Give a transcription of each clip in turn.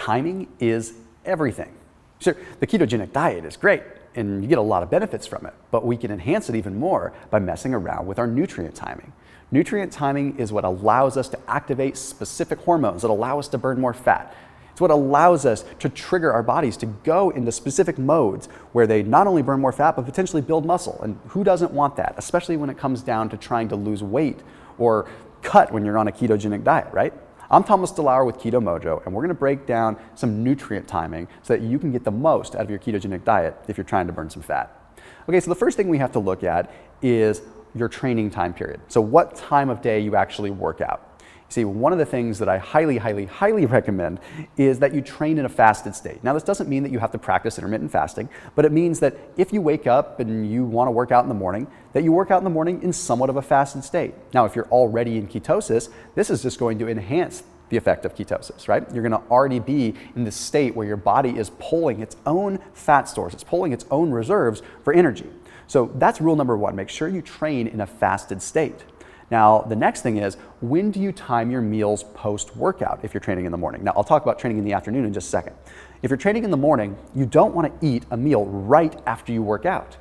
timing is everything. Sure, the ketogenic diet is great and you get a lot of benefits from it, but we can enhance it even more by messing around with our nutrient timing. Nutrient timing is what allows us to activate specific hormones that allow us to burn more fat. It's what allows us to trigger our bodies to go into specific modes where they not only burn more fat, but potentially build muscle. And who doesn't want that, especially when it comes down to trying to lose weight or cut when you're on a ketogenic diet, right? I'm Thomas DeLauer with Keto Mojo, and we're gonna break down some nutrient timing so that you can get the most out of your ketogenic diet if you're trying to burn some fat. Okay, so the first thing we have to look at is your training time period. So what time of day you actually work out. You see, one of the things that I highly recommend is that you train in a fasted state. Now, this doesn't mean that you have to practice intermittent fasting, but it means that if you wake up and you want to work out in the morning, that you work out in the morning in somewhat of a fasted state. Now, if you're already in ketosis, this is just going to enhance the effect of ketosis, right? You're gonna already be in this state where your body is pulling its own fat stores, it's pulling its own reserves for energy. So that's rule number one, make sure you train in a fasted state. Now, the next thing is, when do you time your meals post-workout if you're training in the morning? Now, I'll talk about training in the afternoon in just a second. If you're training in the morning, you don't want to eat a meal right after you work out.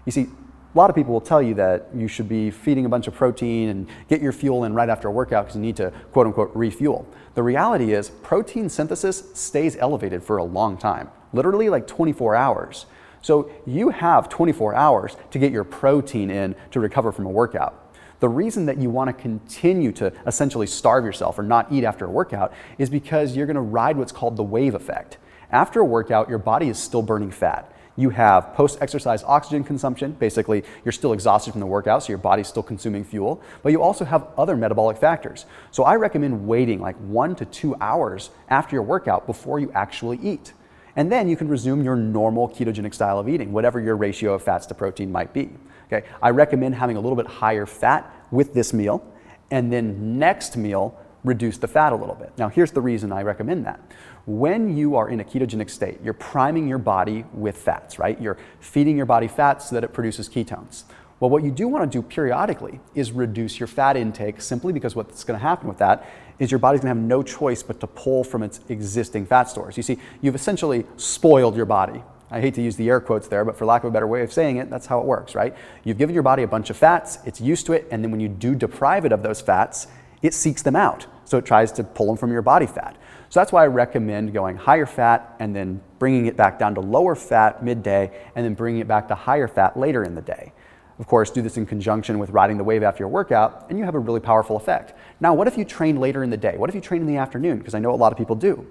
You see, a lot of people will tell you that you should be feeding a bunch of protein and get your fuel in right after a workout because you need to quote unquote refuel. The reality is protein synthesis stays elevated for a long time, literally like 24 hours. So you have 24 hours to get your protein in to recover from a workout. The reason that you want to continue to essentially starve yourself or not eat after a workout is because you're going to ride what's called the wave effect. After a workout, your body is still burning fat. You have post-exercise oxygen consumption. Basically, you're still exhausted from the workout, so your body's still consuming fuel, but you also have other metabolic factors. So I recommend waiting like 1 to 2 hours after your workout before you actually eat. And then you can resume your normal ketogenic style of eating, whatever your ratio of fats to protein might be. Okay? I recommend having a little bit higher fat with this meal, and then next meal, reduce the fat a little bit. Now, here's the reason I recommend that. When you are in a ketogenic state, you're priming your body with fats, right? You're feeding your body fats so that it produces ketones. Well, what you do want to do periodically is reduce your fat intake, simply because what's going to happen with that is your body's going to have no choice but to pull from its existing fat stores. You see, you've essentially spoiled your body. I hate to use the air quotes there, but for lack of a better way of saying it, that's how it works, right? You've given your body a bunch of fats, it's used to it, and then when you do deprive it of those fats, it seeks them out. So it tries to pull them from your body fat. So that's why I recommend going higher fat and then bringing it back down to lower fat midday and then bringing it back to higher fat later in the day. Of course, do this in conjunction with riding the wave after your workout, and you have a really powerful effect. Now, what if you train later in the day? What if you train in the afternoon? Because I know a lot of people do.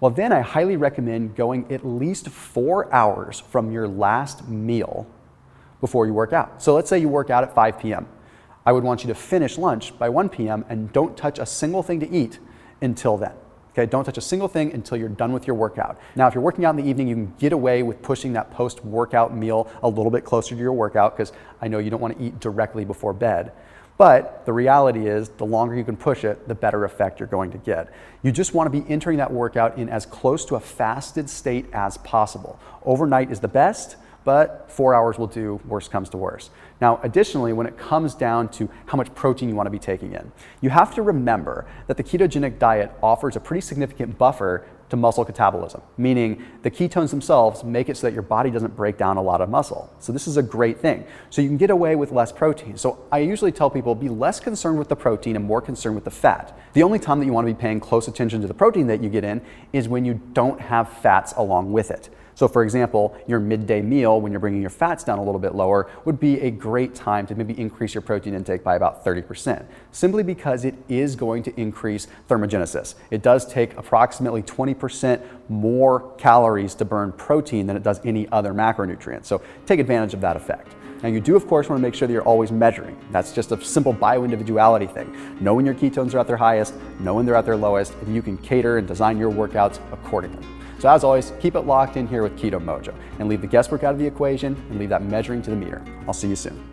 Well, then I highly recommend going at least 4 hours from your last meal before you work out. So let's say you work out at 5 p.m. I would want you to finish lunch by 1 p.m. and don't touch a single thing to eat until then. Okay, don't touch a single thing until you're done with your workout. Now, if you're working out in the evening, you can get away with pushing that post-workout meal a little bit closer to your workout because I know you don't want to eat directly before bed. But the reality is, the longer you can push it, the better effect you're going to get. You just want to be entering that workout in as close to a fasted state as possible. Overnight is the best, but 4 hours will do, worst comes to worst. Now, additionally, when it comes down to how much protein you want to be taking in, you have to remember that the ketogenic diet offers a pretty significant buffer to muscle catabolism, meaning the ketones themselves make it so that your body doesn't break down a lot of muscle. So this is a great thing. So you can get away with less protein. So I usually tell people, be less concerned with the protein and more concerned with the fat. The only time that you want to be paying close attention to the protein that you get in is when you don't have fats along with it. So for example, your midday meal, when you're bringing your fats down a little bit lower, would be a great time to maybe increase your protein intake by about 30%, simply because it is going to increase thermogenesis. It does take approximately 20% more calories to burn protein than it does any other macronutrient. So take advantage of that effect. Now, you do, of course, want to make sure that you're always measuring. That's just a simple bioindividuality thing. Know when your ketones are at their highest, know when they're at their lowest, and you can cater and design your workouts accordingly. So as always, keep it locked in here with Keto Mojo and leave the guesswork out of the equation and leave that measuring to the meter. I'll see you soon.